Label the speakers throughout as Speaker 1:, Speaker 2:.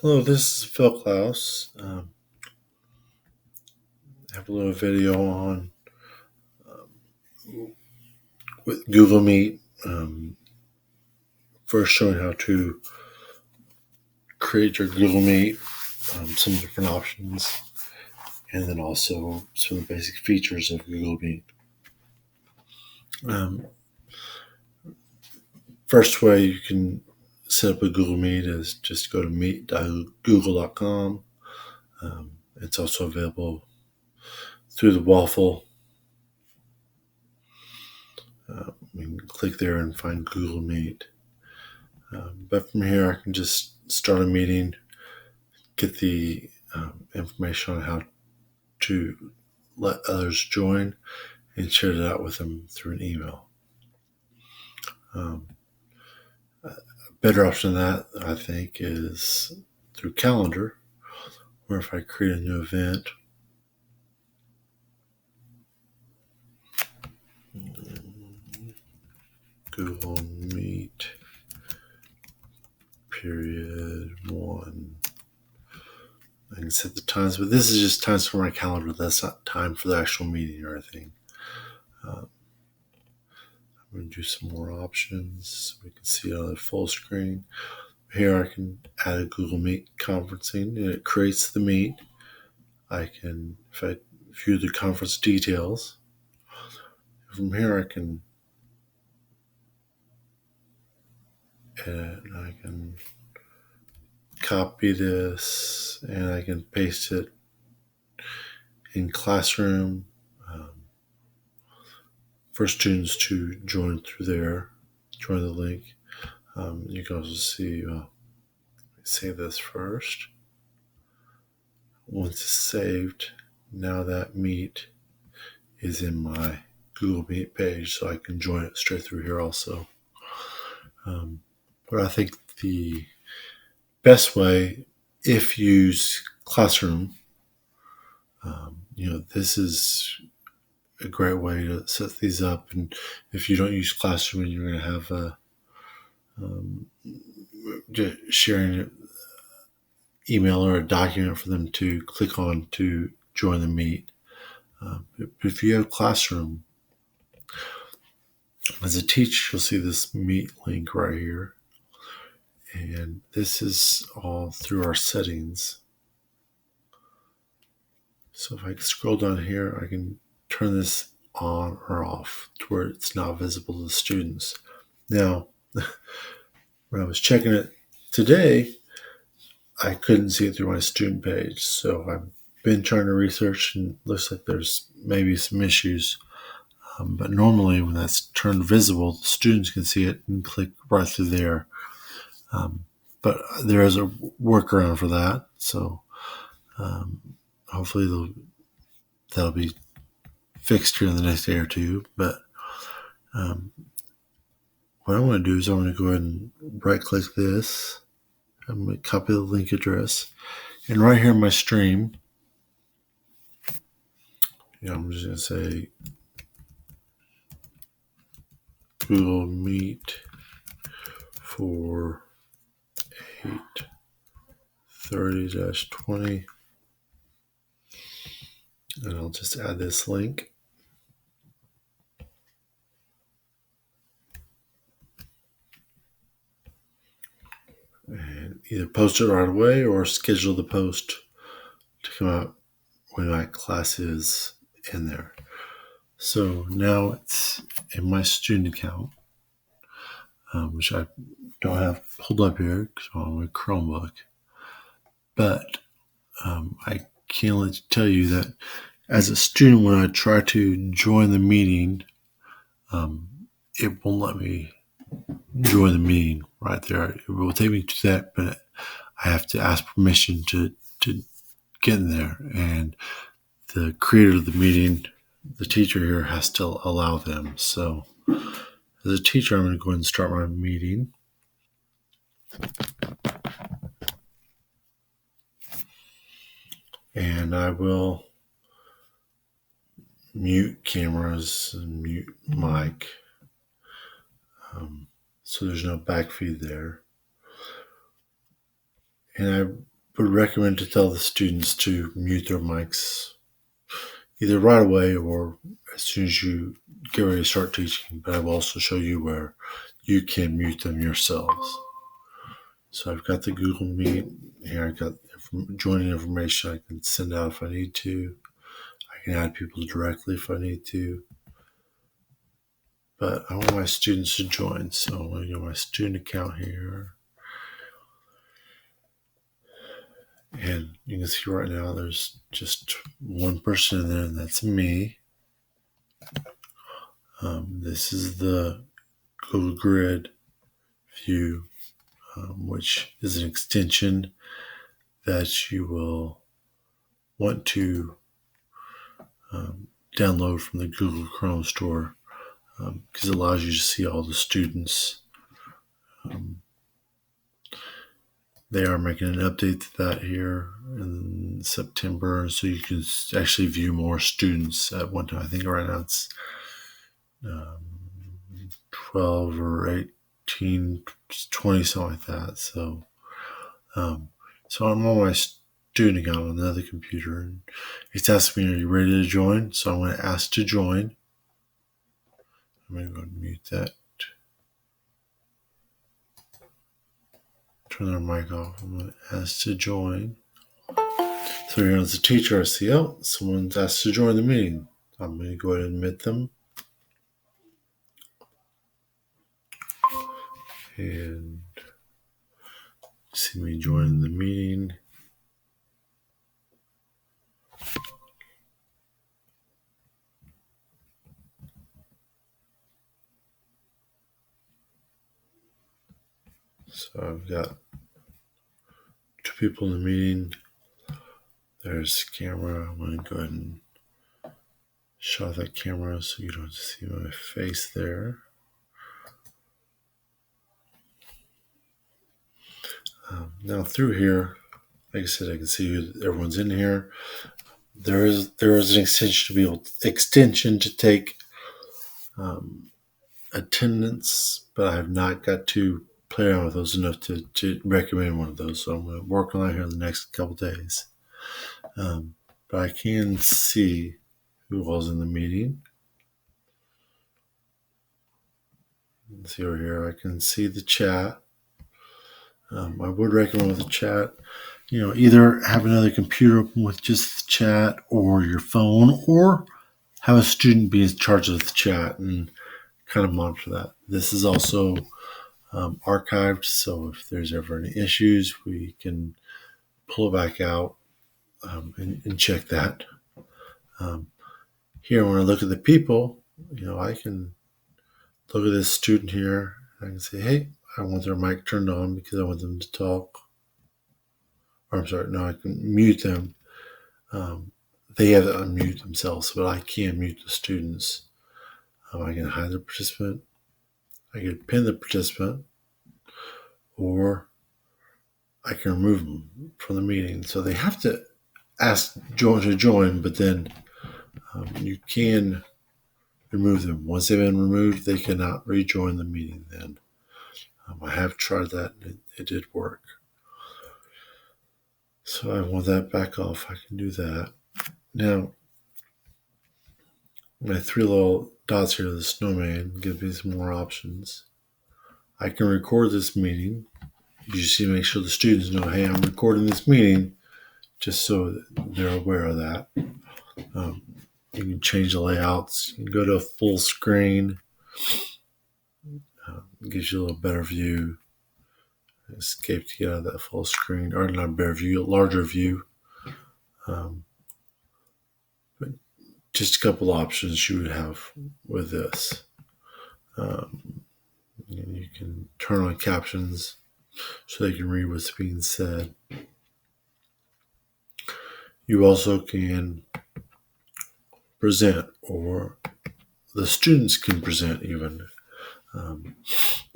Speaker 1: Hello, this is Phil Klaus. I have a little video on with Google Meet. First, showing how to create your Google Meet, some different options, and then also some of the basic features of Google Meet. Um, First way you can set up a Google Meet is just go to meet.google.com. It's also available through the Waffle. You can click there and find Google Meet. But from here, I can just start a meeting, get the information on how to let others join, and share that out with them through an email. A better option than that, I think, is through Calendar, where if I create a new event, Google Meet period 1. I can set the times, but this is just times for my calendar. That's not time for the actual meeting or anything. I'm going to do some more options so we can see it on the full screen. Here I can add a Google Meet conferencing, and it creates the meet. I can, if I view the conference details, from here I can edit, I can copy this, and I can paste it in Classroom for students to join through there, join the link. You can also see, save this first. Once it's saved, now that Meet is in my Google Meet page, so I can join it straight through here also. But I think the best way, if you use Classroom, this is a great way to set these up. And if you don't use Classroom and you're going to have just sharing an email or a document for them to click on to join the Meet. But if you have Classroom, as a teacher, you'll see this Meet link right here. And this is all through our settings. So if I scroll down here, I can turn this on or off to where it's not visible to the students. Now, when I was checking it today, I couldn't see it through my student page. So I've been trying to research, and it looks like there's maybe some issues. But normally when that's turned visible, the students can see it and click right through there. But there is a workaround for that. So hopefully that'll be fixed here in the next day or two. But what I want to do is I want to go ahead and right click this. I'm going to copy the link address. And right here in my stream, I'm just going to say Google Meet for 8:30-20. And I'll just add this link. And either post it right away or schedule the post to come out when my class is in there. So now it's in my student account, which I don't have pulled up here because I'm on my Chromebook. But I can't tell you that as a student, when I try to join the meeting, it won't let me join the meeting right there. It will take me to that, but I have to ask permission to get in there. And the creator of the meeting, the teacher here, has to allow them. So as a teacher, I'm going to go ahead and start my meeting. And I will mute cameras and mute mic. So there's no back feed there. And would recommend to tell the students to mute their mics either right away or as soon as you get ready to start teaching. But I will also show you where you can mute them yourselves. So I've got the Google Meet here. I've got joining information I can send out if I need to. I can add people directly if I need to. But I want my students to join. So I'm going to go to my student account here. And you can see right now there's just one person in there, and that's me. This is the Google Grid view, which is an extension that you will want to download from the Google Chrome store because it allows you to see all the students. They are making an update to that here in September, so you can actually view more students at one time. I think right now it's 12 or 18, 20, something like that. So I'm on my student account on another computer, and it's asking me, "Are you ready to join?" So I'm going to ask to join. I'm going to go and mute that. Turn their mic off. I'm going to ask to join. So here as a teacher, I see, someone's asked to join the meeting. I'm going to go ahead and admit them. And see me join the meeting. So I've got 2 people in the meeting. There's the camera. I'm going to go ahead and shut that camera so you don't see my face there. Now through here, like I said, I can see everyone's in here. There is an extension to take attendance, but I have not got to play around with those enough to recommend one of those. So I'm going to work on that here in the next couple days. But I can see who was in the meeting. Let's see over here. I can see the chat. I would recommend with the chat, either have another computer open with just the chat or your phone, or have a student be in charge of the chat and kind of monitor that. This is also archived, so if there's ever any issues, we can pull it back out and check that. Here, when I look at the people, I can look at this student here. I can say, hey, I want their mic turned on because I want them to talk. Or I'm sorry, no, I can mute them. They have to unmute themselves, but I can mute the students. I can hide the participant. I can pin the participant, or I can remove them from the meeting. So they have to ask to join, but then you can remove them. Once they've been removed, they cannot rejoin the meeting then. I have tried that, and it did work. So I want that back off. I can do that. Now, my 3 little dots here, the snowman, give me some more options. I can record this meeting. You just need to make sure the students know, hey, I'm recording this meeting, just so that they're aware of that. You can change the layouts. You can go to a full screen. It gives you a little better view. Escape to get out of that full screen, or not a better view, a larger view. But just a couple options you would have with this. You can turn on captions so they can read what's being said. You also can present, or the students can present even.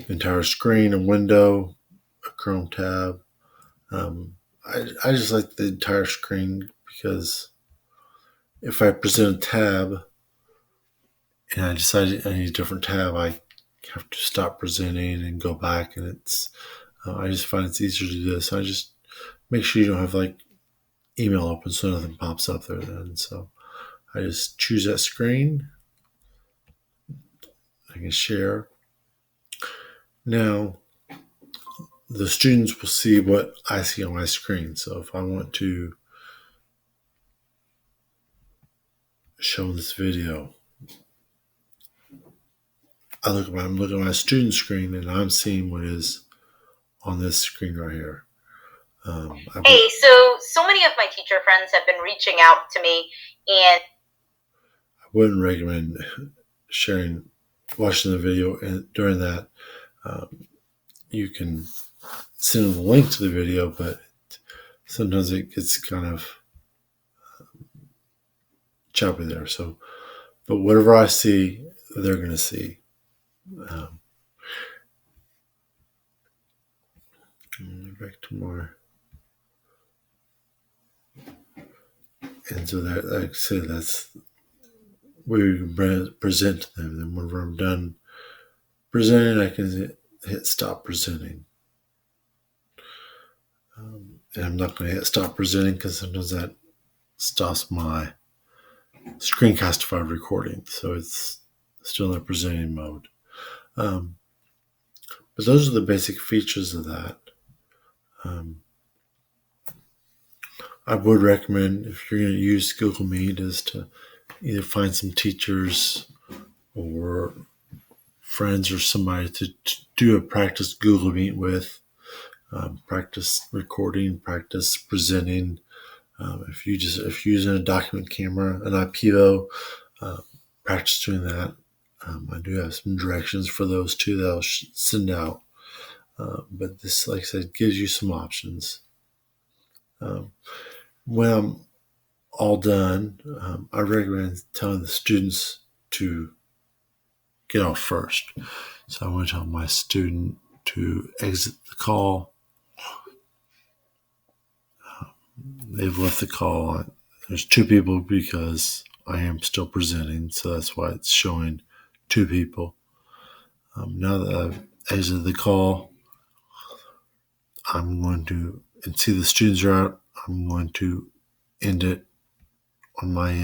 Speaker 1: Entire screen, a window, a Chrome tab. I just like the entire screen because if I present a tab and I decide I need a different tab, I have to stop presenting and go back, and I just find it's easier to do this. I just make sure you don't have like email open so nothing pops up there then. So I just choose that screen. I can share. Now the students will see what I see on my screen. So if I want to show this video, I'm looking at my student screen and I'm seeing what is on this screen right here.
Speaker 2: Hey, so many of my teacher friends have been reaching out to me, and
Speaker 1: I wouldn't recommend watching the video, and during that, you can send them a link to the video, but sometimes it gets kind of choppy there. So, but whatever I see, they're going to see. Back to more. And so that, like I said, that's where you can present to them. Then whenever I'm done presenting, I can hit stop presenting. And I'm not going to hit stop presenting because sometimes that stops my Screencastify recording. So it's still in the presenting mode. But those are the basic features of that. I would recommend, if you're going to use Google Meet, is to either find some teachers or friends or somebody to do a practice Google Meet with, practice recording, practice presenting. If you're using a document camera, an IPO, practice doing that. I do have some directions for those too that I'll send out. But this, like I said, gives you some options. When I'm all done, I recommend telling the students to get off first. So I want to tell my student to exit the call. They've left the call. There's two people because I am still presenting, so that's why it's showing two people. Now that I've exited the call, I'm going to, and see the students are out, I'm going to end it on my end.